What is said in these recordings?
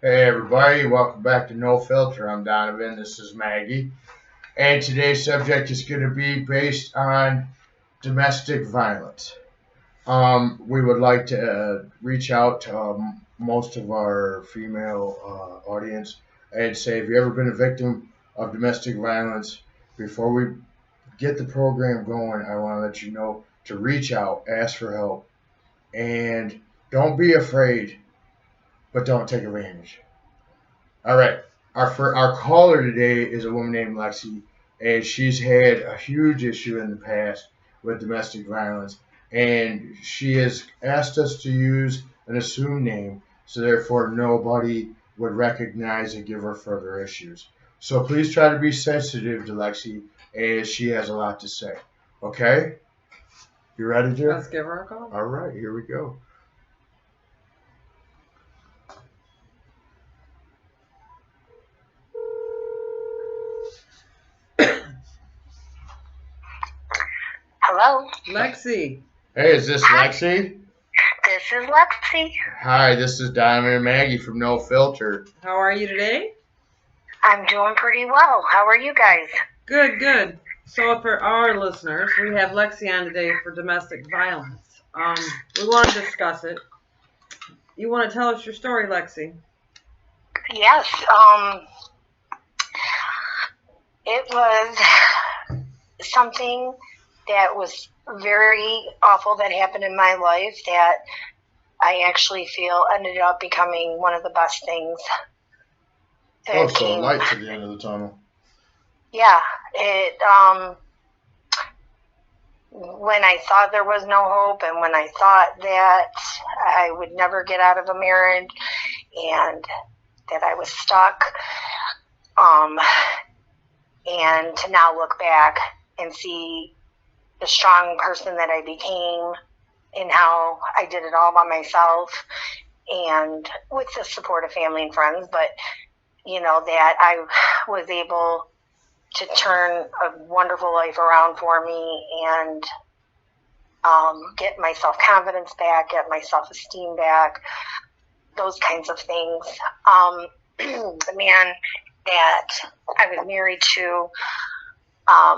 Hey everybody, welcome back to No Filter. I'm Donovan, this is Maggie. And today's subject is going to be based on domestic violence. We would like to reach out to most of our female audience and say, have you ever been a victim of domestic violence? Before we get the program going, I want to let you know to reach out, ask for help, and don't be afraid, but don't take advantage. All right. Our caller today is a woman named Lexy, and she's had a huge issue in the past with domestic violence, and she has asked us to use an assumed name, so therefore nobody would recognize and give her further issues. So please try to be sensitive to Lexy, as she has a lot to say. Okay? You ready, Jeff? Let's give her a call. All right, here we go. Hello. Lexy. Hey, is this Lexy? This is Lexy. Hi, this is Donovan and Maggie from No Filter. How are you today? I'm doing pretty well. How are you guys? Good, good. So for our listeners, we have Lexy on today for domestic violence. We want to discuss it. You want to tell us your story, Lexy? Yes. It was something that was very awful that happened in my life that I actually feel ended up becoming one of the best things. Oh, so lights at the end of the tunnel. Yeah, when I thought there was no hope and when I thought that I would never get out of a marriage and that I was stuck, and to now look back and see the strong person that I became and how I did it all by myself and with the support of family and friends, but that I was able to turn a wonderful life around for me and get my self-confidence back, get my self-esteem back, those kinds of things. The man that I was married to,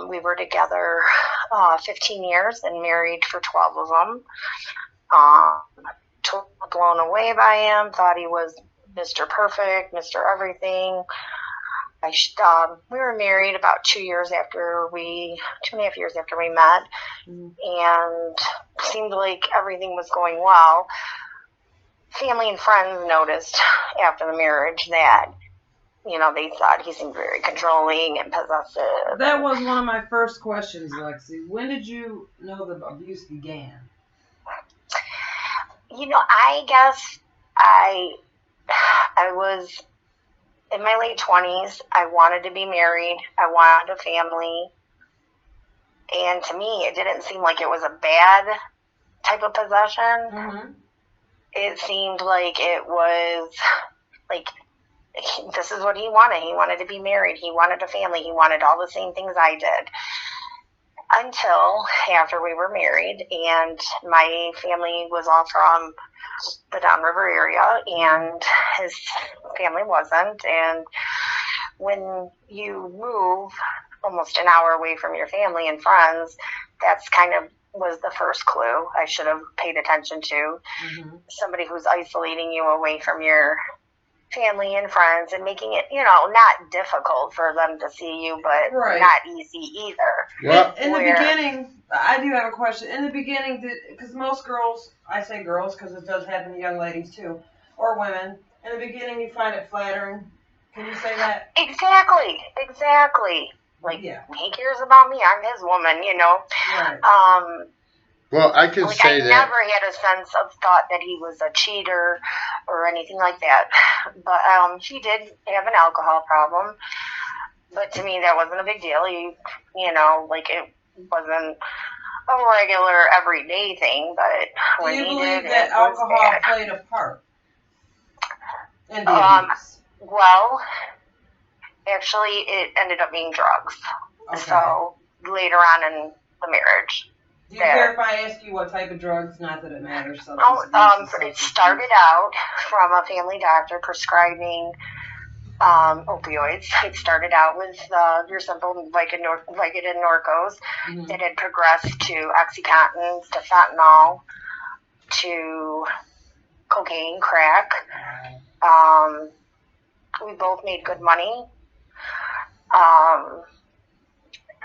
we were together 15 years and married for 12 of them. Totally blown away by him, thought he was Mr. Perfect, Mr. Everything. We were married about 2.5 years after we met, and seemed like everything was going well. Family and friends noticed after the marriage that, they thought he seemed very controlling and possessive. That was one of my first questions, Lexy. When did you know the abuse began? I guess I was in my late 20s. I wanted to be married. I wanted a family. And to me, it didn't seem like it was a bad type of possession. Mm-hmm. It seemed like it was like, this is what he wanted. He wanted to be married. He wanted a family. He wanted all the same things I did. Until after we were married, and my family was all from the downriver area, and his family wasn't. And when you move almost an hour away from your family and friends, that's kind of was the first clue I should have paid attention to. Mm-hmm. Somebody who's isolating you away from your family and friends and making it, not difficult for them to see you, but not easy either. Yeah. In the beginning, I do have a question. In the beginning, because most girls, I say girls because it does happen to young ladies too, or women, in the beginning you find it flattering. Can you say that? Exactly. Like, he cares about me, I'm his woman, Right. Well, I can say I never had a sense of thought that he was a cheater or anything like that. But he did have an alcohol problem. But to me, that wasn't a big deal. It wasn't a regular everyday thing. But when do you he believe did, that alcohol played a part in the abuse? Well, actually, it ended up being drugs. Okay. So later on in the marriage. Do you care if I ask you what type of drugs? Not that it matters. It started out from a family doctor prescribing opioids. It started out with your simple Vicodin Norcos. Mm-hmm. That had progressed to Oxycontins, to fentanyl, to cocaine, crack. We both made good money.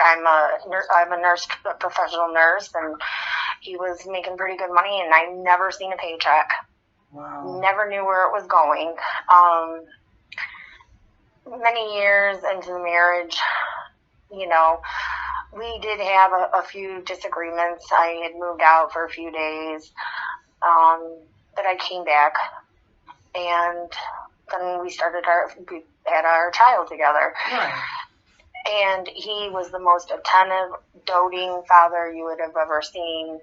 I'm a nurse, a professional nurse, and he was making pretty good money, and I never seen a paycheck. Wow. Never knew where it was going. Many years into the marriage, you know, we did have a few disagreements. I had moved out for a few days, but I came back, and then we had our child together. Right. And he was the most attentive, doting father you would have ever seen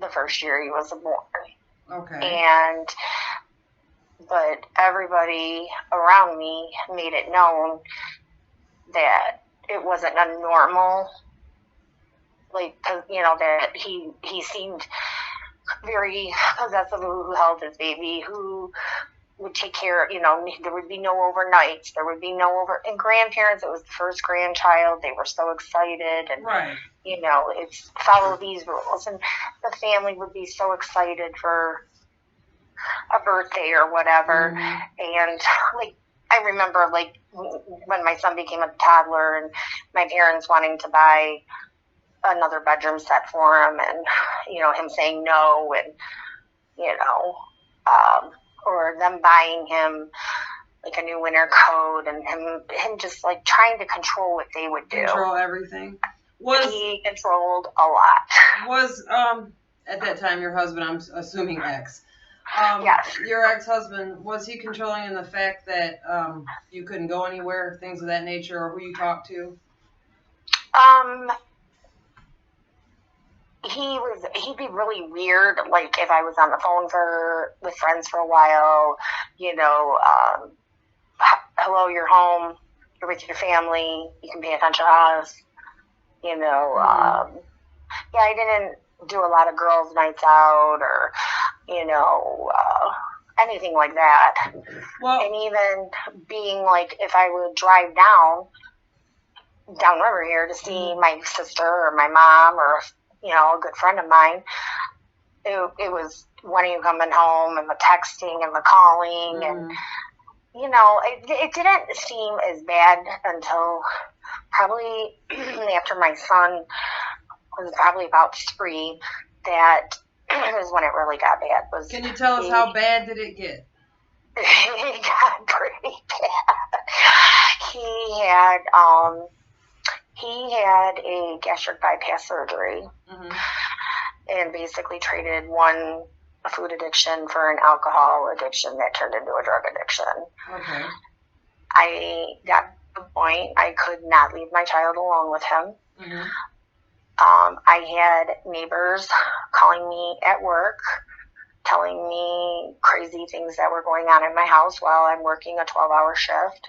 the first year he was born. Okay. But everybody around me made it known that it wasn't a normal, that he seemed very possessive, who held his baby, who would take care, there would be no overnights, and grandparents, it was the first grandchild, they were so excited, and, right. It's follow these rules, and the family would be so excited for a birthday or whatever, and, I remember, when my son became a toddler, and my parents wanting to buy another bedroom set for him, and, him saying no, and, or them buying him a new winter coat, and him just trying to control what they would do. Control everything. He controlled a lot. Was at that time your husband, I'm assuming ex. Yes. Your ex-husband, was he controlling in the fact that you couldn't go anywhere, things of that nature, or who you talked to? He'd be really weird, if I was on the phone with friends for a while, hello, you're home, you're with your family, you can pay attention to us, I didn't do a lot of girls' nights out, or, anything like that. Well, and even being if I would drive downriver here to see my sister or my mom or a good friend of mine, it was, when are you coming home, and the texting and the calling, and it didn't seem as bad until probably after my son was probably about 3, that is when it really got bad. Can you tell us how bad did it get? It got pretty bad. He had a gastric bypass surgery, and basically traded a food addiction for an alcohol addiction that turned into a drug addiction. Okay. I got to the point I could not leave my child alone with him. I had neighbors calling me at work, telling me crazy things that were going on in my house while I'm working a 12-hour shift.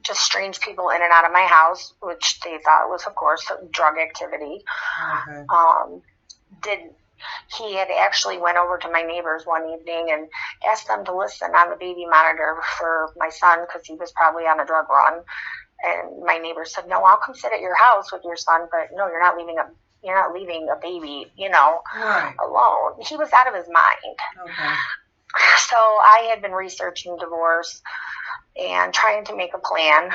Just strange people in and out of my house, which they thought was, of course, drug activity. Okay. He had actually went over to my neighbors one evening and asked them to listen on the baby monitor for my son, because he was probably on a drug run. And my neighbor said, "No, I'll come sit at your house with your son, but no, you're not leaving a baby, right. alone." He was out of his mind. Okay. So I had been researching divorce and trying to make a plan,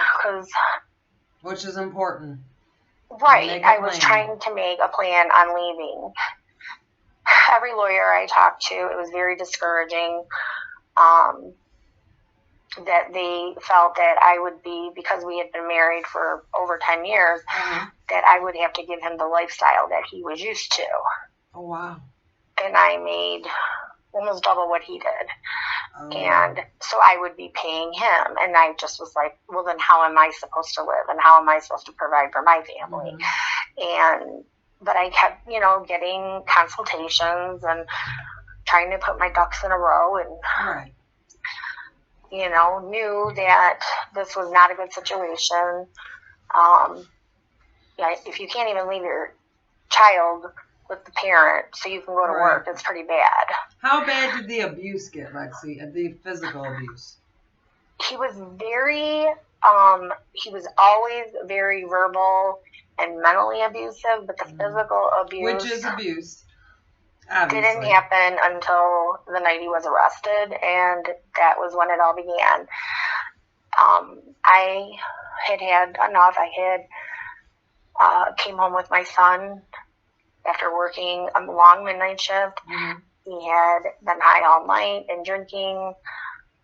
which is important. Right. I was trying to make a plan on leaving. Every lawyer I talked to, it was very discouraging. That they felt that I would be, because we had been married for over 10 years, that I would have to give him the lifestyle that he was used to. Oh, wow. And I made almost double what he did. Oh. And so I would be paying him. And I just was like, well, then how am I supposed to live? And how am I supposed to provide for my family? But I kept, getting consultations and trying to put my ducks in a row, and right. Knew that this was not a good situation. If you can't even leave your child with the parent so you can go to work. It's pretty bad. How bad did the abuse get, Lexy? The physical abuse? He was very, he was always very verbal and mentally abusive, but the physical abuse, which is abuse, obviously, didn't happen until the night he was arrested, and that was when it all began. I had enough. I had came home with my son after working a long midnight shift. Mm-hmm. He had been high all night and drinking.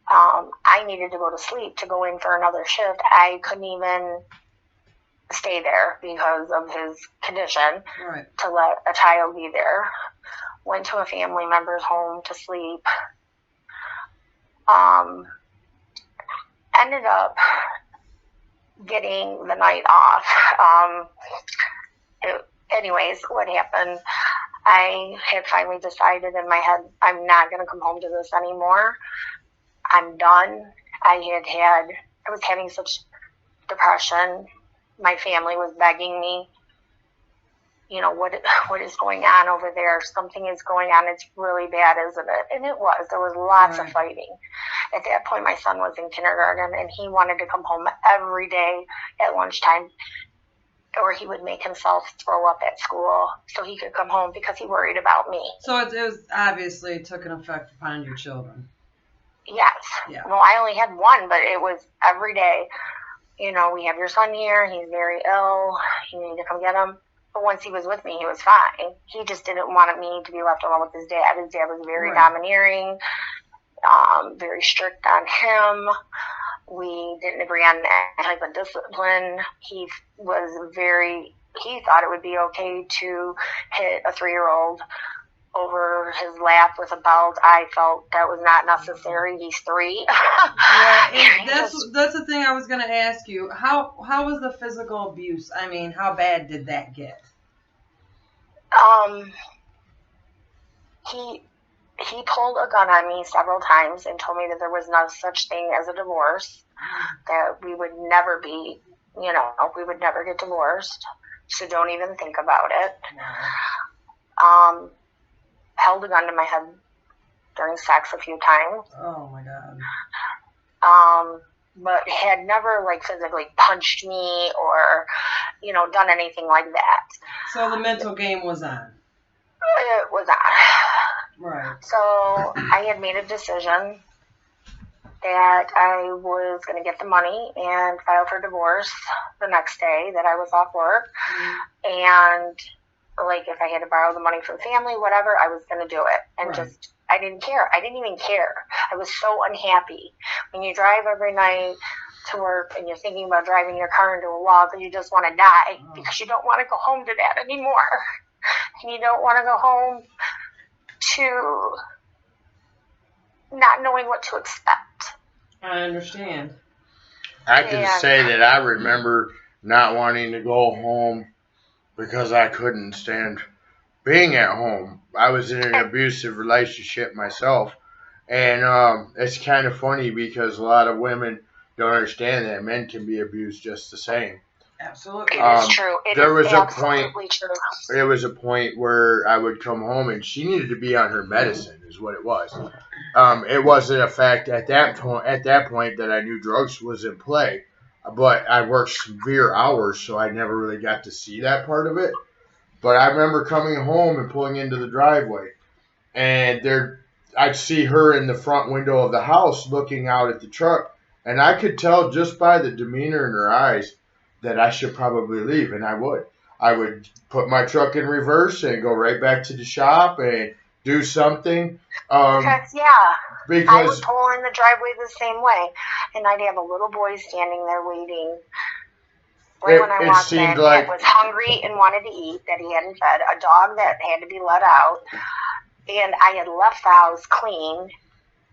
I needed to go to sleep to go in for another shift. I couldn't even stay there because of his condition to let a child be there. Went to a family member's home to sleep. Ended up getting the night off. Anyways, what happened, I had finally decided in my head, I'm not going to come home to this anymore. I'm done. I was having such depression. My family was begging me, what is going on over there? Something is going on. It's really bad, isn't it? And it was. There was lots of fighting. At that point, my son was in kindergarten, and he wanted to come home every day at lunchtime, or he would make himself throw up at school so he could come home because he worried about me. So it was obviously took an effect upon your children. Yes. Yeah. Well, I only had one, but it was every day. We have your son here. He's very ill. You need to come get him. But once he was with me, he was fine. He just didn't want me to be left alone with his dad. His dad was very domineering, very strict on him. We didn't agree on that type of discipline. He thought it would be okay to hit a 3-year-old over his lap with a belt. I felt that was not necessary. He's 3. That's the thing I was going to ask you. How was the physical abuse? I mean, how bad did that get? He pulled a gun on me several times and told me that there was no such thing as a divorce, that we would never be, we would never get divorced, so don't even think about it. Held a gun to my head during sex a few times. Oh my God. But had never physically punched me or, done anything like that. So the mental game was on. It was on. Right. So I had made a decision that I was going to get the money and file for divorce the next day that I was off work. And if I had to borrow the money from family, whatever, I was going to do it. And I didn't care. I didn't even care. I was so unhappy. When you drive every night to work and you're thinking about driving your car into a wall because you just want to die because you don't want to go home to that anymore. And you don't want to go home to not knowing what to expect. I understand. I can say that I remember not wanting to go home because I couldn't stand being at home. I was in an abusive relationship myself. And it's kind of funny because a lot of women don't understand that men can be abused just the same. Absolutely. It is true. There was a point where I would come home and she needed to be on her medicine is what it was. It wasn't a fact at that point that I knew drugs was in play. But I worked severe hours, so I never really got to see that part of it. But I remember coming home and pulling into the driveway, and I'd see her in the front window of the house looking out at the truck, and I could tell just by the demeanor in her eyes that I should probably leave, and I would. I would put my truck in reverse and go right back to the shop and do something. Because I would pull in the driveway the same way, and I'd have a little boy standing there waiting. When I walked in, that was hungry and wanted to eat, that he hadn't fed, a dog that had to be let out, and I had left the house clean,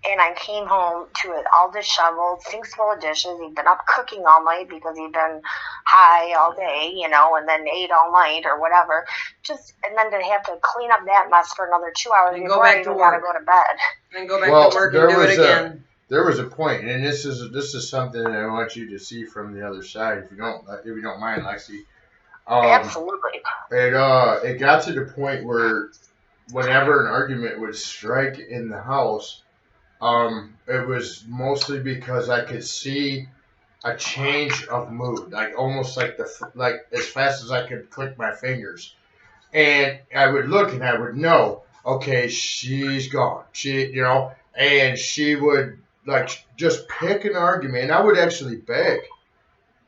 and I came home to it all disheveled, sinks full of dishes. He'd been up cooking all night because he'd been high all day, and then ate all night or whatever. And then to have to clean up that mess for another 2 hours and before I even got to go to bed. And go back to work and do it again. There was a point, and this is something that I want you to see from the other side, if you don't mind, Lexy. Absolutely. It got to the point where whenever an argument would strike in the house, it was mostly because I could see a change of mood, like almost like like as fast as I could click my fingers, and I would look and I would know, okay, she's gone. And she would like just pick an argument, and I would actually beg,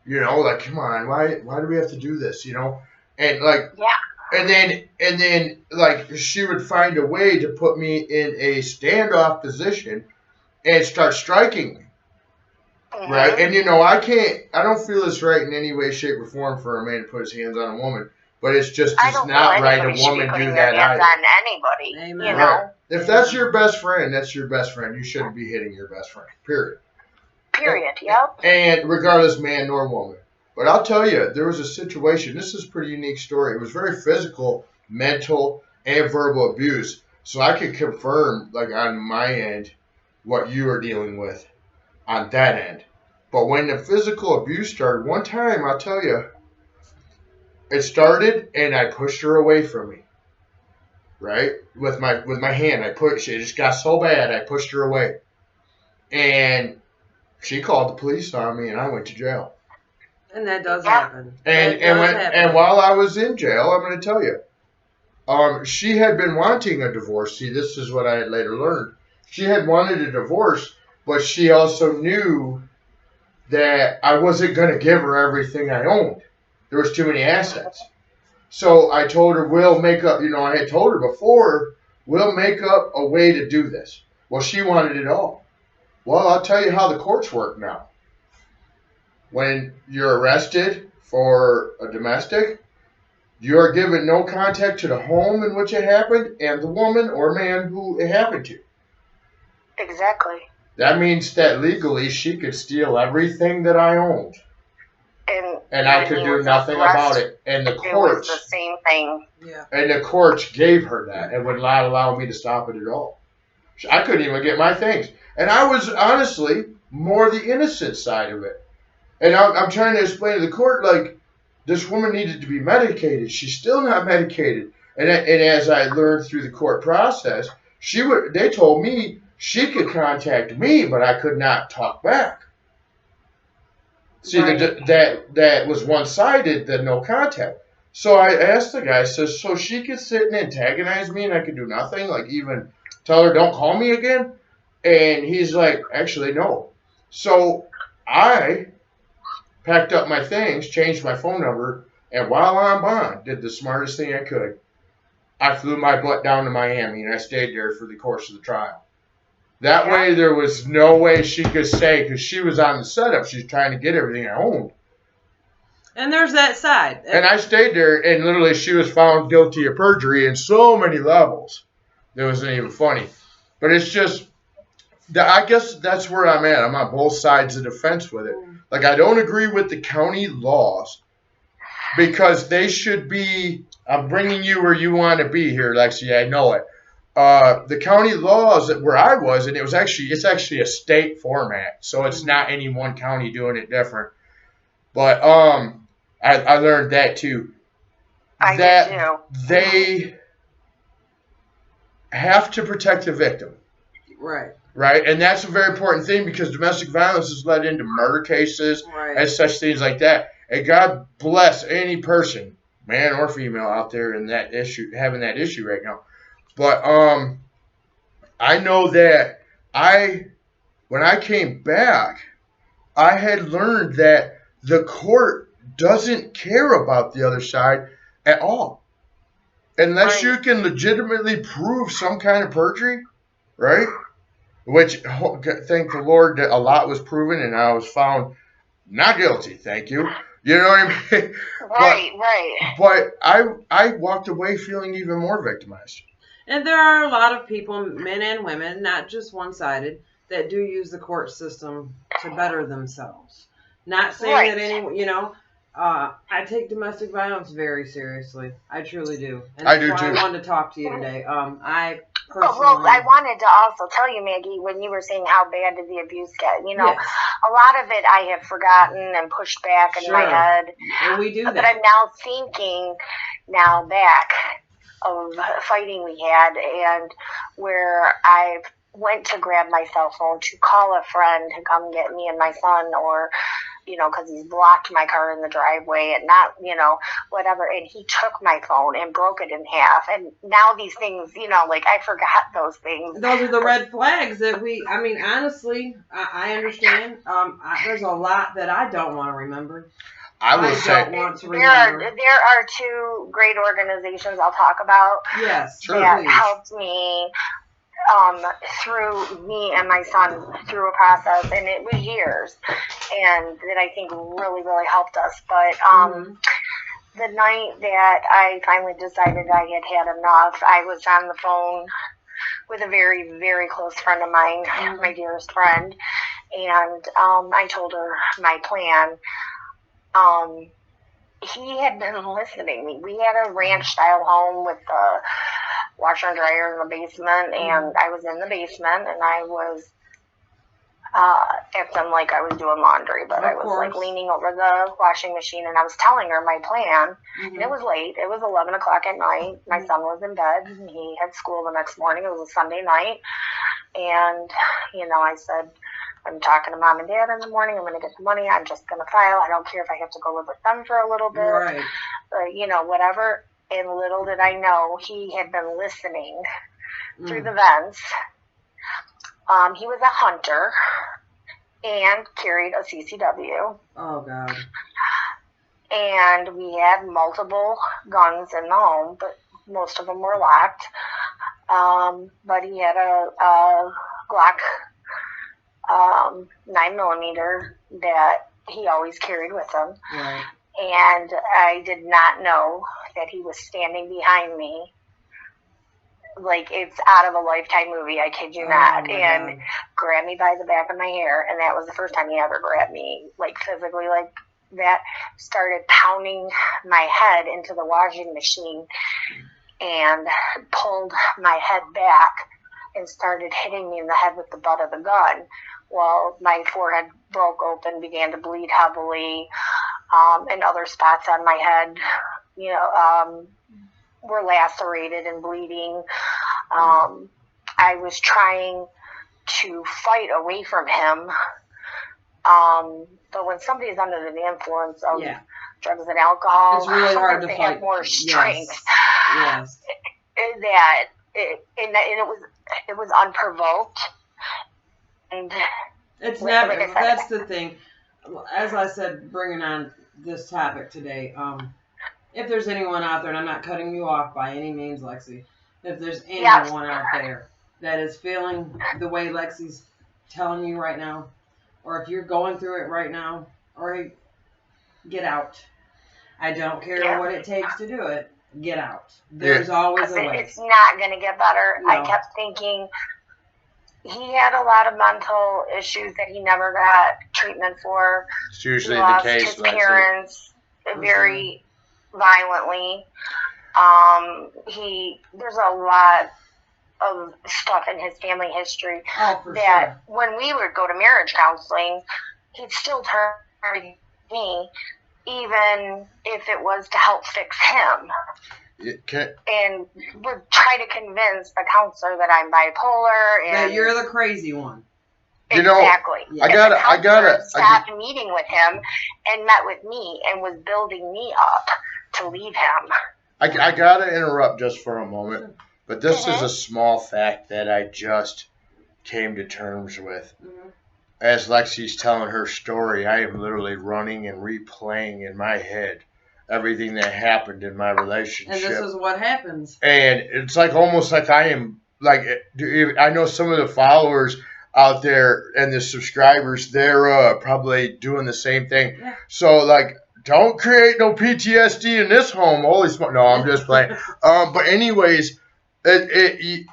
like, come on, why do we have to do this, and like, Yeah. and then like she would find a way to put me in a standoff position and start striking me. Right, and I don't feel it's right in any way, shape, or form for a man to put his hands on a woman, but it's not right a woman do that either. On anybody, Amen. Right. If that's your best friend, that's your best friend. You shouldn't be hitting your best friend. Period. Yep. And regardless, man nor woman. But I'll tell you, there was a situation. This is a pretty unique story. It was very physical, mental, and verbal abuse. So I could confirm, like on my end, what you are dealing with on that end. But when the physical abuse started, one time, I'll tell you, it started and I pushed her away from me. Right? With my hand, it just got so bad, I pushed her away. And she called the police on me and I went to jail. And that does happen. And while I was in jail, I'm going to tell you, she had been wanting a divorce. See, this is what I had later learned. She had wanted a divorce, but she also knew that I wasn't going to give her everything I owned. There was too many assets. So I told her, we'll make up, I had told her before, we'll make up a way to do this. Well, she wanted it all. Well, I'll tell you how the courts work now. When you're arrested for a domestic, you are given no contact to the home in which it happened and the woman or man who it happened to. Exactly. That means that legally she could steal everything that I owned. And I could do nothing about it. And the courts. It was the same thing. Yeah. And the courts gave her that and would not allow me to stop it at all. I couldn't even get my things. And I was honestly more the innocent side of it. And I'm trying to explain to the court, like, this woman needed to be medicated. She's still not medicated. And as I learned through the court process, they told me she could contact me, but I could not talk back. See, right. that was one-sided, the no contact. So I asked the guy, so she could sit and antagonize me and I could do nothing? Like even tell her, don't call me again? And he's like, actually, no. So I packed up my things, changed my phone number, and while on bond, did the smartest thing I could. I flew my butt down to Miami and I stayed there for the course of the trial. That way, there was no way she could say, because she was on the setup, she's trying to get everything I owned. And there's that side. And I stayed there, and literally she was found guilty of perjury in so many levels. It wasn't even funny. But it's just, I guess that's where I'm at. I'm on both sides of the fence with it. Like, I don't agree with the county laws, because they should be, I'm bringing you where you want to be here, Lexy, I know it. The county laws where I was, and it's actually a state format, so it's not any one county doing it different. But I learned that too. They have to protect the victim. Right. Right, and that's a very important thing because domestic violence has led into murder cases and such things like that. And God bless any person, man or female, out there in that issue, having that issue right now. But I know that when I came back, I had learned that the court doesn't care about the other side at all. Unless you can legitimately prove some kind of perjury, right? Which, thank the Lord, that a lot was proven and I was found not guilty, thank you. You know what I mean? Right. But I walked away feeling even more victimized. And there are a lot of people, men and women, not just one-sided, that do use the court system to better themselves. Not saying that anyone, I take domestic violence very seriously. I truly do. And I do too. I wanted to talk to you today. personally. Well, I wanted to also tell you, Maggie, when you were saying how bad did the abuse get, you know, Yes. a lot of it I have forgotten and pushed back in my head. And we do that. But I'm now thinking now back of fighting we had and where I went to grab my cell phone to call a friend to come get me and my son, or you know, because he's blocked my car in the driveway and not, you know, whatever. And he took my phone and broke it in half. And now these things, you know, like I forgot those things. Those are the red flags that I mean, honestly, I understand. There's a lot that I don't want to remember. I will say there are two great organizations I'll talk about. Yes, that helped me through me and my son through a process, and it was years, and that I think really, really helped us. But the night that I finally decided I had had enough, I was on the phone with a very, very close friend of mine, my dearest friend, and I told her my plan. He had been listening. We had a ranch-style home with a washer and dryer in the basement, and I was in the basement, and I was acting like I was doing laundry, but I was like leaning over the washing machine, and I was telling her my plan, and it was late. It was 11 o'clock at night. My son was in bed, and he had school the next morning. It was a Sunday night, and, you know, I said, I'm talking to mom and dad in the morning. I'm going to get the money. I'm just going to file. I don't care if I have to go live with them for a little bit. Right. You know, whatever. And little did I know, he had been listening through the vents. He was a hunter and carried a CCW. Oh, God. And we had multiple guns in the home, but most of them were locked. But he had a Glock 9mm that he always carried with him. Right. And I did not know that he was standing behind me. Like, it's out of a Lifetime movie, I kid you not. And grabbed me by the back of my hair. And that was the first time he ever grabbed me, like, physically like that. Started pounding my head into the washing machine and pulled my head back and started hitting me in the head with the butt of the gun. Well, my forehead broke open, began to bleed heavily, and other spots on my head, you know, were lacerated and bleeding. I was trying to fight away from him, but when somebody's under the influence of drugs and alcohol, it's really hard to they fight. have more strength. Yes. It was unprovoked. And it's never, that's the thing. As I said, bringing on this topic today, if there's anyone out there, and I'm not cutting you off by any means, Lexy, if there's anyone out there that is feeling the way Lexy's telling you right now, or if you're going through it right now, or get out. I don't care what it takes to do it. Get out. There's always a way. It's not going to get better. No. I kept thinking he had a lot of mental issues that he never got treatment for. It's usually he lost the case. His parents very violently. There's a lot of stuff in his family history when we would go to marriage counseling, he'd still turn to me, even if it was to help fix him. And would try to convince the counselor that I'm bipolar and that you're the crazy one. Exactly. You know, I gotta stopped meeting with him and met with me and was building me up to leave him. I gotta interrupt just for a moment, but this is a small fact that I just came to terms with. As Lexy's telling her story, I am literally running and replaying in my head everything that happened in my relationship. And this is what happens. And it's like almost like I am, like, I know some of the followers out there and the subscribers, they're probably doing the same thing. Yeah. So, like, don't create no PTSD in this home. Holy smoke. No, I'm just playing. But anyways, do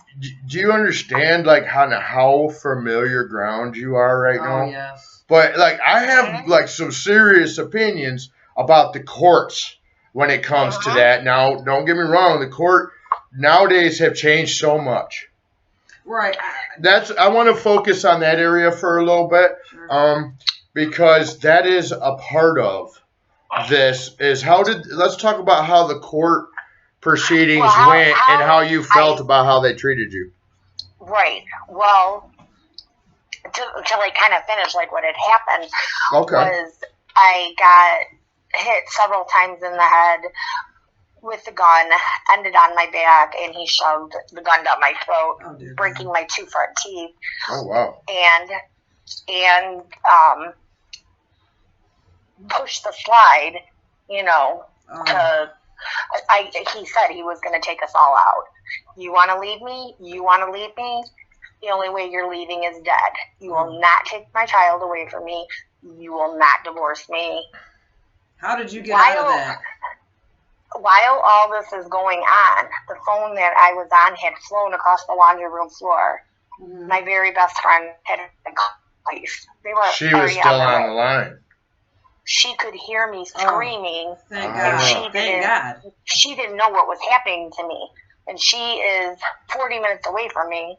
you understand, like, how familiar ground you are right now? Oh, yes. But, like, I have, like, some serious opinions about the courts when it comes to that. Now, don't get me wrong. The court nowadays have changed so much. Right. I want to focus on that area for a little bit, Sure. because that is a part of this. Let's talk about how the court proceedings went and how you felt about how they treated you. Right. Well, to like kind of finish like what had happened was I got hit several times in the head with the gun, ended on my back, and he shoved the gun down my throat, breaking my 2 front teeth. Oh wow! And pushed the slide, you know, to. He said he was going to take us all out. You want to leave me? You want to leave me? The only way you're leaving is dead. You will not take my child away from me. You will not divorce me. How did you get out of that? While all this is going on, the phone that I was on had flown across the laundry room floor. Mm-hmm. My very best friend had been called. She was still on the line. She could hear me screaming. Thank God. Thank God. She didn't know what was happening to me. And she is 40 minutes away from me.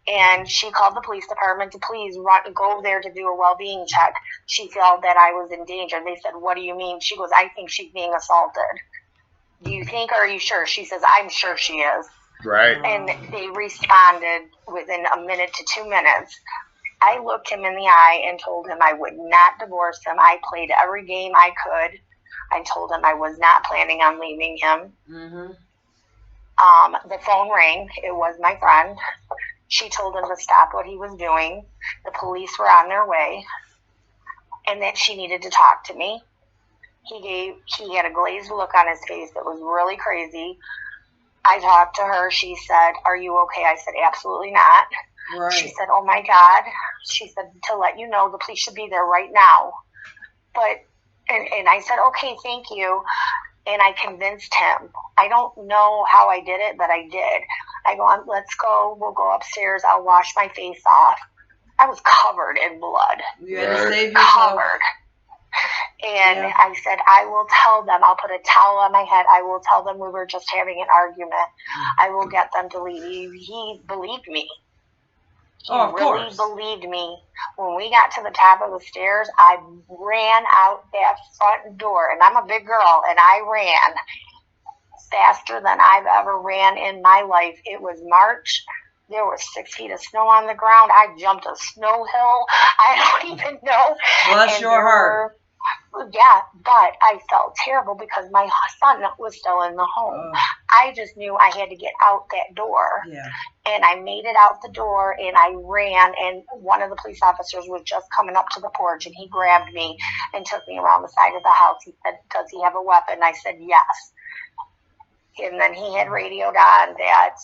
And she called the police department to please go there to do a well-being check. She felt that I was in danger. They said, what do you mean? She goes, I think she's being assaulted. Do you think, or are you sure? She says, I'm sure she is. Right. And they responded within a minute to 2 minutes. I looked him in the eye and told him I would not divorce him. I played every game I could. I told him I was not planning on leaving him. Mm-hmm. The phone rang. It was my friend. She told him to stop what he was doing. The police were on their way, and that she needed to talk to me. He had a glazed look on his face that was really crazy. I talked to her. She said, are you okay? I said, absolutely not. Right. She said, oh my God. She said, to let you know, the police should be there right now. And I said, okay, thank you. And I convinced him. I don't know how I did it, but I did. I go, let's go. We'll go upstairs. I'll wash my face off. I was covered in blood. You had to save yourself. Covered. And I said, I will tell them. I'll put a towel on my head. I will tell them we were just having an argument. I will get them to leave. He believed me. He really believed me. When we got to the top of the stairs, I ran out that front door. And I'm a big girl, and I ran faster than I've ever ran in my life. It was March. There was 6 feet of snow on the ground. I jumped a snow hill. I don't even know. Bless your heart. Yeah, but I felt terrible because my son was still in the home. I just knew I had to get out that door. Yeah. And I made it out the door, and I ran, and one of the police officers was just coming up to the porch, and he grabbed me and took me around the side of the house. He said, does he have a weapon? I said, yes. And then he had radioed on that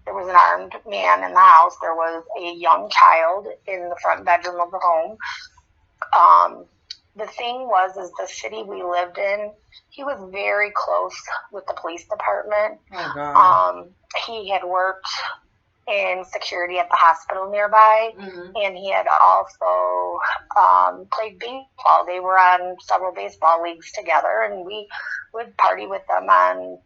there was an armed man in the house. There was a young child in the front bedroom of the home. The thing was, is the city we lived in, he was very close with the police department. Oh, God. He had worked in security at the hospital nearby, and he had also played baseball. They were on several baseball leagues together, and we would party with them on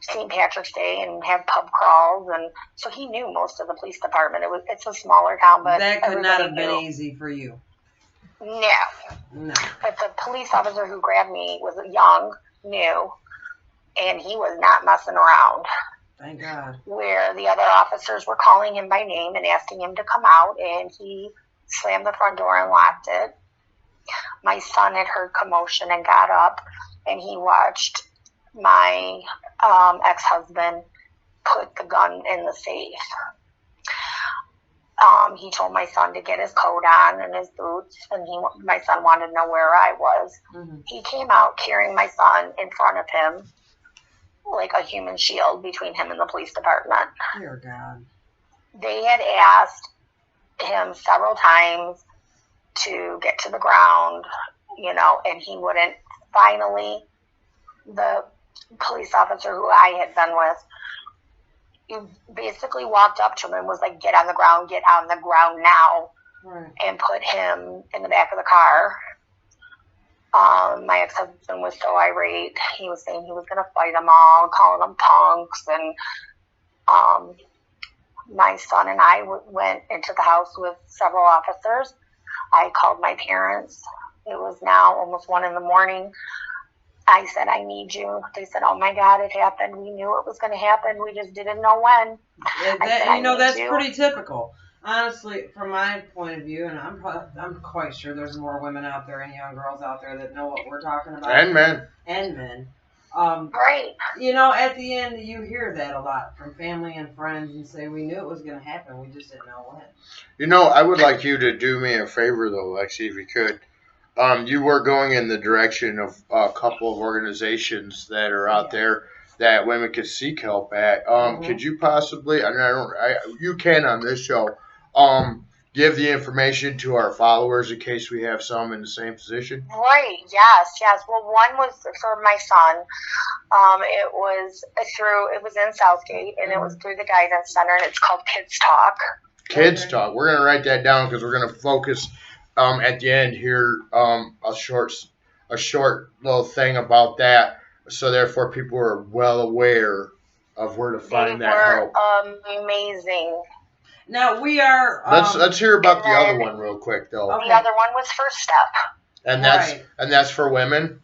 St. Patrick's Day and have pub crawls, and so he knew most of the police department. It's a smaller town, but that could not have been easy for you. No. But the police officer who grabbed me was young, new, and he was not messing around. Thank God. Where the other officers were calling him by name and asking him to come out, and he slammed the front door and locked it. My son had heard commotion and got up, and he watched my ex-husband put the gun in the safe. He told my son to get his coat on and his boots, and my son wanted to know where I was. He came out carrying my son in front of him like a human shield between him and the police department. Dear God. They had asked him several times to get to the ground, and he wouldn't. Finally, the police officer who I had been with, he basically walked up to him and was like, get on the ground now, and put him in the back of the car. My ex-husband was so irate. He was saying he was going to fight them all, calling them punks, and my son and I went into the house with several officers. I called my parents. It was now almost 1 a.m. I said, I need you. They said, oh my God, it happened. We knew it was going to happen. We just didn't know when. That's pretty typical. Honestly, from my point of view, and I'm quite sure there's more women out there and young girls out there that know what we're talking about. And men. And men. Right. At the end, you hear that a lot from family and friends and say, we knew it was going to happen. We just didn't know when. I would like you to do me a favor, though, Lexy, if you could. You were going in the direction of a couple of organizations that are out there that women could seek help at. Could you possibly, you can on this show, give the information to our followers in case we have some in the same position? Right. Yes. Well, one was for my son. It was in Southgate, and it was through the Guidance Center, and it's called Kids Talk. Kids Talk. We're going to write that down because we're going to focus at the end here a short little thing about that, so therefore people are well aware of where to find that help. Amazing. Now we are. Let's hear about the other one real quick, though. Okay. The other one was First Step, and that's for women.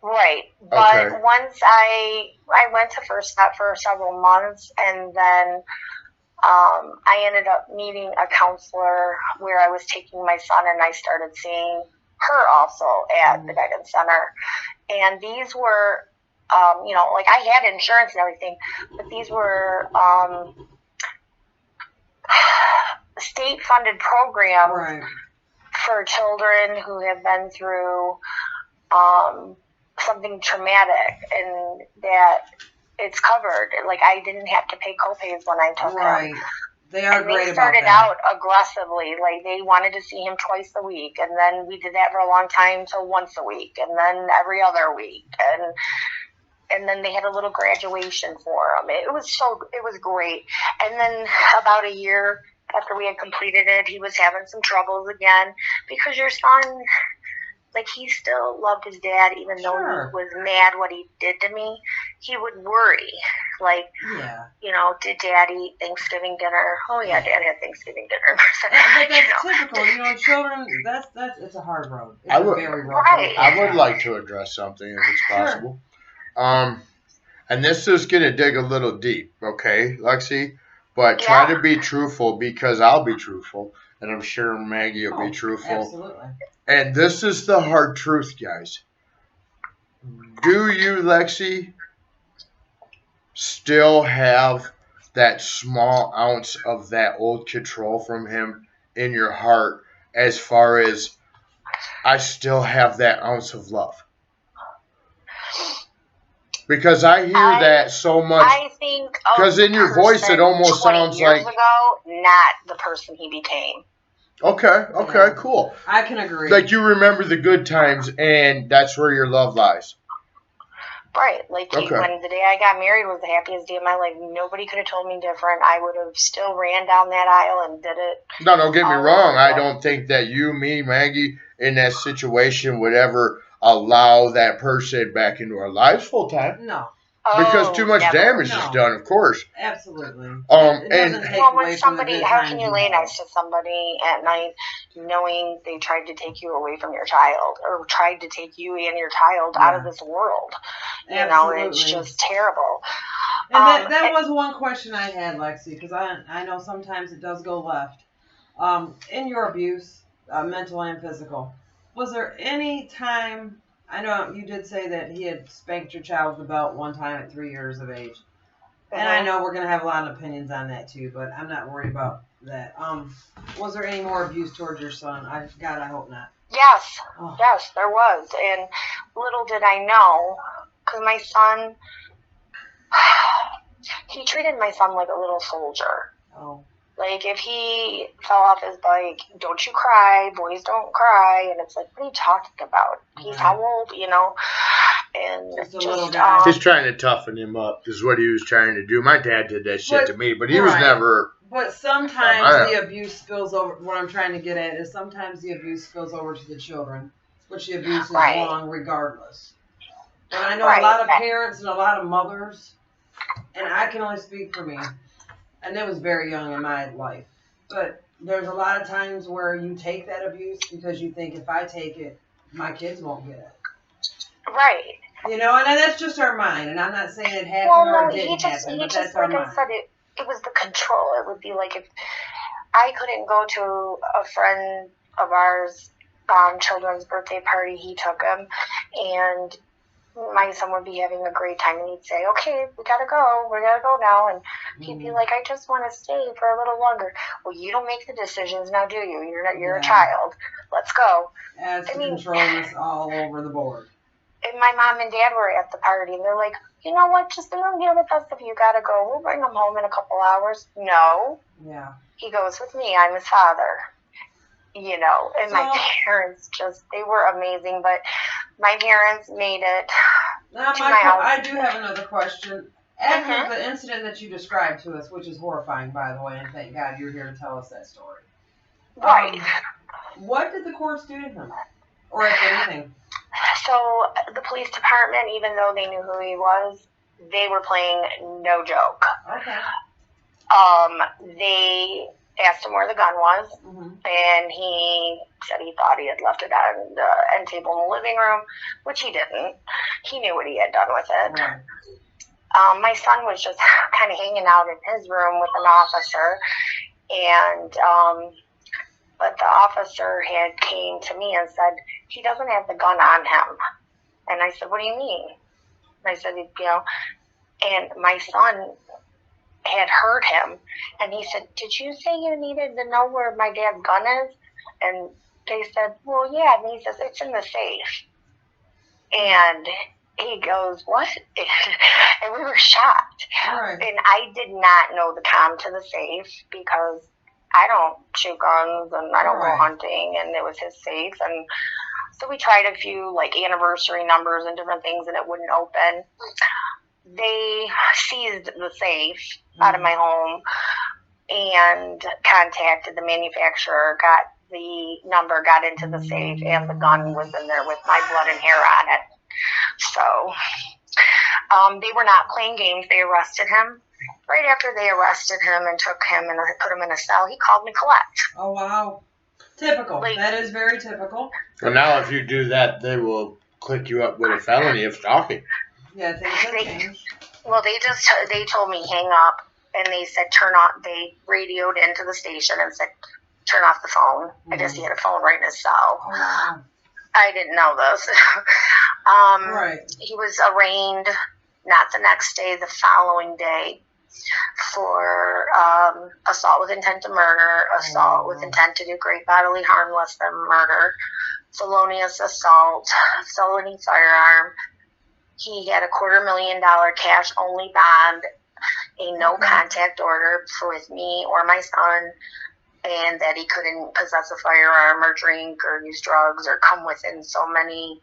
Right, but once I went to First Step for several months, and then I ended up meeting a counselor where I was taking my son, and I started seeing her also at the Guidance Center. And these were, I had insurance and everything, but these were state-funded programs for children who have been through something traumatic, and that it's covered. Like, I didn't have to pay copays when I took him. They are and great they started about that. out aggressively. Like, they wanted to see him twice a week, and then we did that for a long time till once a week, and then every other week, and then they had a little graduation for him. It was great. And then about a year after we had completed it, he was having some troubles again, because your son, like, he still loved his dad, even though he was mad what he did to me. He would worry, like, did Dad eat Thanksgiving dinner? Oh yeah, Dad had Thanksgiving dinner. But that's typical, children. That's it's a hard road. It's a very rough road. I would like to address something if it's possible. And this is gonna dig a little deep, okay, Lexy? But try to be truthful, because I'll be truthful, and I'm sure Maggie will be truthful. Absolutely. And this is the hard truth, guys. Do you, Lexy, still have that small ounce of that old control from him in your heart, as far as, I still have that ounce of love? Because I hear that so much. I think because in your voice it almost sounds like years ago, not the person he became. Okay, cool. I can agree. Like, you remember the good times, and that's where your love lies. Right. Like, when the day I got married was the happiest day of my life. Nobody could have told me different. I would have still ran down that aisle and did it. No, don't get me wrong. I don't think that you, me, Maggie, in that situation would ever allow that person back into our lives full time. No. Because too much damage is done, of course. Absolutely. When somebody, how can you lay next to somebody at night knowing they tried to take you away from your child, or tried to take you and your child out of this world? It's just terrible. And that was one question I had, Lexy, because I know sometimes it does go left. In your abuse, mental and physical, was there any time? I know you did say that he had spanked your child with a belt one time at 3 years of age. And I know we're going to have a lot of opinions on that too, but I'm not worried about that. Was there any more abuse towards your son? God, I hope not. Yes. Oh. Yes, there was. And little did I know, because my son, he treated my son like a little soldier. Oh. Like, if he fell off his bike, don't you cry, boys don't cry. And it's like, what are you talking about? He's how old, And just a little guy. He's trying to toughen him up, is what he was trying to do. My dad did that shit to me, but he was never... But sometimes the abuse spills over. What I'm trying to get at is sometimes the abuse spills over to the children, which the abuse is wrong regardless. And I know a lot of parents and a lot of mothers, and I can only speak for me. and it was very young in my life. But there's a lot of times where you take that abuse because you think if I take it, my kids won't get it. Right. You know, and that's just our mind. And I'm not saying it happened or it didn't happen, but that's our mind. I said, it was the control. It would be like if I couldn't go to a friend of ours' children's birthday party, he took him, and my son would be having a great time, and he'd say, okay, we gotta go now, and he'd be like, I just want to stay for a little longer. Well, you don't make the decisions now, do you? You're a child. Let's go. As control is all over the board. And my mom and dad were at the party, and they're like, you know what, just leave him here with us if you gotta go. We'll bring him home in a couple hours. No. Yeah. He goes with me. I'm his father. You know, and my parents they were amazing, but my parents made it now, to my house. I do have another question. After the incident that you described to us, which is horrifying, by the way, and thank God you're here to tell us that story. Right. What did the courts do to him? Or if anything? So, the police department, even though they knew who he was, they were playing no joke. Okay. They asked him where the gun was, and he said he thought he had left it on the end table in the living room, which he didn't. He knew what he had done with it. Right. My son was just kind of hanging out in his room with an officer, and but the officer had came to me and said, he doesn't have the gun on him. And I said, what do you mean? And I said, you know, and my son had heard him, and he said, did you say you needed to know where my dad's gun is? And they said, well, yeah. And he says, it's in the safe. And he goes, what? And we were shocked. Right. And I did not know the com to the safe because I don't shoot guns and I don't go hunting, and it was his safe. And so we tried a few like anniversary numbers and different things, and it wouldn't open. They seized the safe out of my home and contacted the manufacturer, got the number, got into the safe, and the gun was in there with my blood and hair on it. So they were not playing games. They arrested him. Right after they arrested him and took him and put him in a cell, he called me collect. Oh, wow. Typical. That is very typical. Well, now if you do that, they will click you up with a felony of stalking. Yeah, things have changed. Well, they told me hang up, and they said they radioed into the station and said turn off the phone. I guess he had a phone right in his cell. Oh, wow. I didn't know this. He was arraigned not the next day, the following day, for assault with intent to murder, assault with intent to do great bodily harm less than murder, felonious assault, felony firearm. He had a $250,000 cash-only bond, a no-contact order with me or my son, and that he couldn't possess a firearm or drink or use drugs or come within so many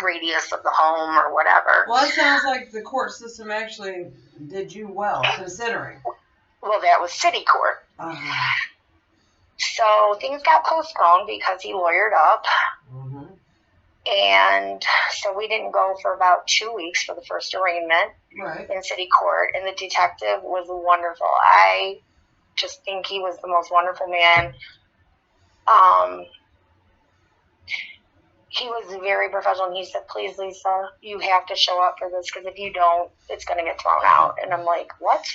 radius of the home or whatever. Well, it sounds like the court system actually did you well, considering. Well, that was city court. So things got postponed because he lawyered up. And so we didn't go for about 2 weeks for the first arraignment in city court. And the detective was wonderful. I just think he was the most wonderful man. He was very professional, and he said, please, Lisa, you have to show up for this, because if you don't, it's going to get thrown out. And I'm like, what?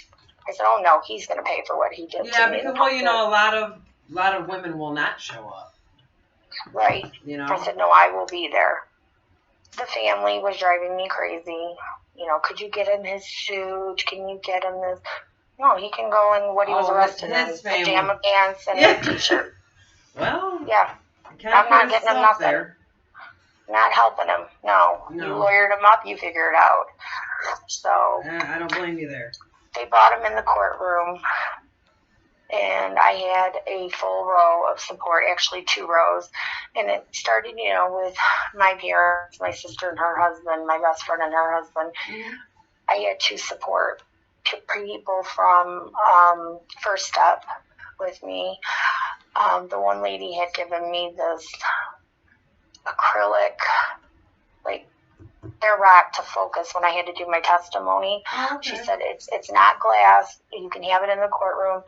I said, oh, no, he's going to pay for what he did to me. Yeah, because, well, you know, a lot of women will not show up. Right. You know? I said, no, I will be there. The family was driving me crazy. You know, could you get him his suit? Can you get him this? No, he can go in what he was arrested in, pajama pants and a t-shirt. Well, yeah. I'm not getting him nothing. There. Not helping him. No. You lawyered him up, you figure it out. So I don't blame you there. They brought him in the courtroom, and I had a full row of support, actually 2 rows. And it started, you know, with my parents, my sister and her husband, my best friend and her husband. I had to support people from First Step with me. The one lady had given me this acrylic, like, their rock to focus when I had to do my testimony. Oh, okay. She said it's not glass. You can have it in the courtroom,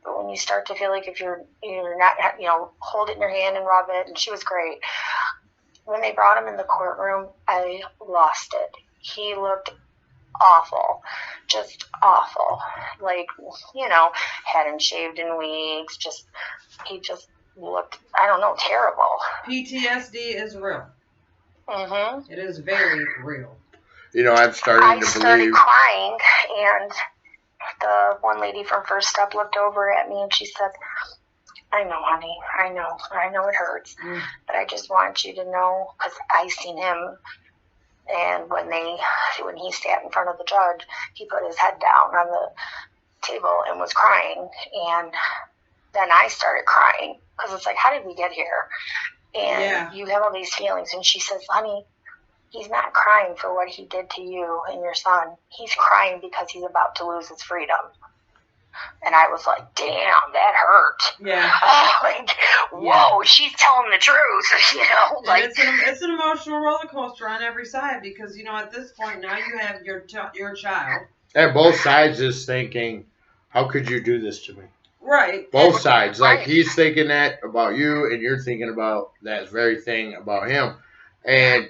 but when you start to feel like if you're not, hold it in your hand and rub it. And she was great. When they brought him in the courtroom, I lost it. He looked awful, just awful. Like, hadn't shaved in weeks. He just looked, I don't know, terrible. PTSD is real. Mm-hmm. It is very real. I'm starting to started believe. Crying, and the one lady from First Step looked over at me and she said, I know, honey, I know it hurts, but I just want you to know, because I seen him, and when he sat in front of the judge, he put his head down on the table and was crying, and then I started crying, because it's like, how did we get here? And you have all these feelings, and she says, honey, he's not crying for what he did to you and your son. He's crying because he's about to lose his freedom. And I was like, damn, that hurt. Yeah. Whoa, she's telling the truth, Like, it's an emotional roller coaster on every side because, at this point now you have your child. And both sides is thinking, how could you do this to me? Right. Both sides. Like, he's thinking that about you, and you're thinking about that very thing about him. And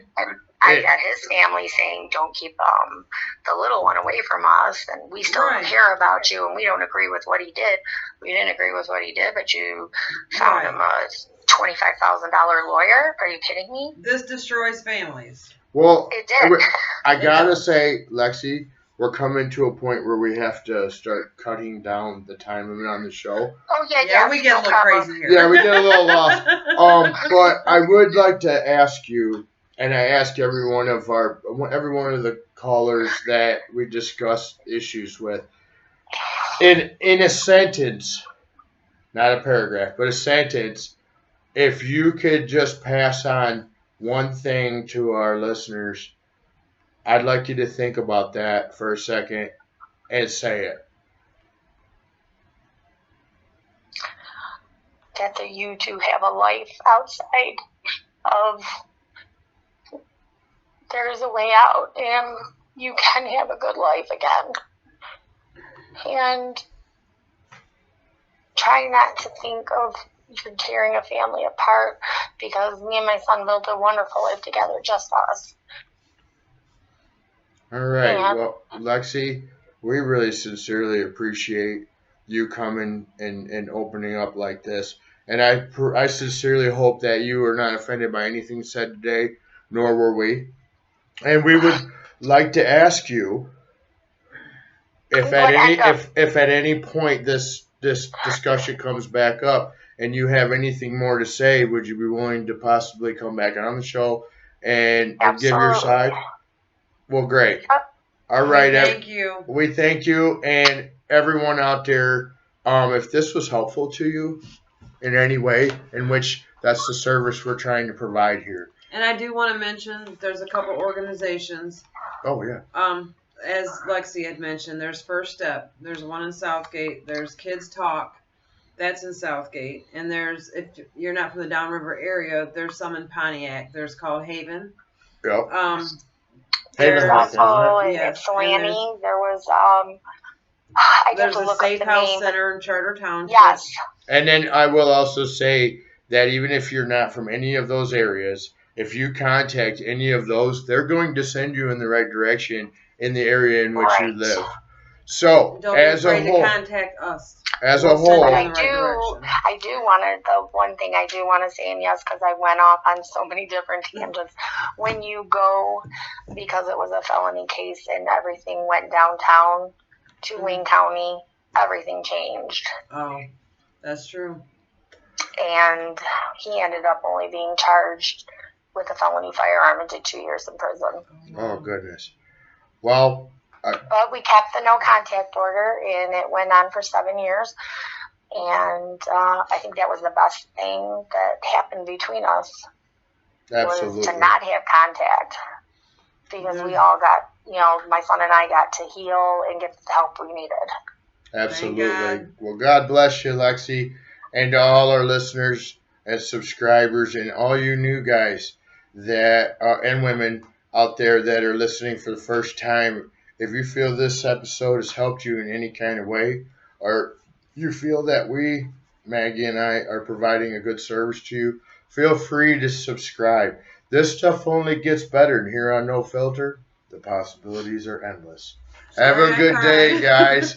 I got his family saying, don't keep the little one away from us, and we still don't care about you, and we don't agree with what he did. We didn't agree with what he did, but you found him a $25,000 lawyer? Are you kidding me? This destroys families. Well, it did. I gotta say, Lexy, we're coming to a point where we have to start cutting down the time limit on the show. Oh, yeah, we get a little crazy here. Yeah, we get a little lost. But I would like to ask you, and I ask every one of the callers that we discussed issues with, in a sentence, not a paragraph, but a sentence, if you could just pass on one thing to our listeners, I'd like you to think about that for a second and say it. That you two have a life outside of, there's a way out, and you can have a good life again. And try not to think of you're tearing a family apart, because me and my son built a wonderful life together, just us. All right. Yeah. Well, Lexy, we really sincerely appreciate you coming and opening up like this. And I sincerely hope that you were not offended by anything said today, nor were we. And we would like to ask you if at any point this discussion comes back up and you have anything more to say, would you be willing to possibly come back on the show and give your side? Well, great. All right. Thank you. We thank you, and everyone out there, if this was helpful to you in any way, in which that's the service we're trying to provide here. And I do want to mention there's a couple organizations. Oh, yeah. As Lexy had mentioned, there's First Step. There's one in Southgate. There's Kids Talk. That's in Southgate. And there's, if you're not from the Downriver area, there's some in Pontiac. There's called Haven. Yep. There's also in Ypsilanti. There was there's a Safe House Center in Charter Township. Yes. And then I will also say that even if you're not from any of those areas, if you contact any of those, they're going to send you in the right direction in the area in which you live. So, don't as be afraid a whole, to contact us. As a whole, I do want to. The one thing I do want to say, and yes, because I went off on so many different tangents. When you go, because it was a felony case and everything went downtown to Wayne County, everything changed. Oh, that's true. And he ended up only being charged with a felony firearm and did 2 years in prison. Oh, goodness. Well, but we kept the no contact order, and it went on for 7 years. And I think that was the best thing that happened between us. Absolutely. Was to not have contact, because we all got, my son and I got to heal and get the help we needed. Absolutely. Well, God bless you, Lexy, and to all our listeners and subscribers and all you new guys that and women out there that are listening for the first time, if you feel this episode has helped you in any kind of way, or you feel that we, Maggie and I, are providing a good service to you, feel free to subscribe. This stuff only gets better, and here on No Filter, the possibilities are endless. Have a good day, guys.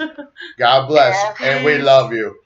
God bless, and we love you.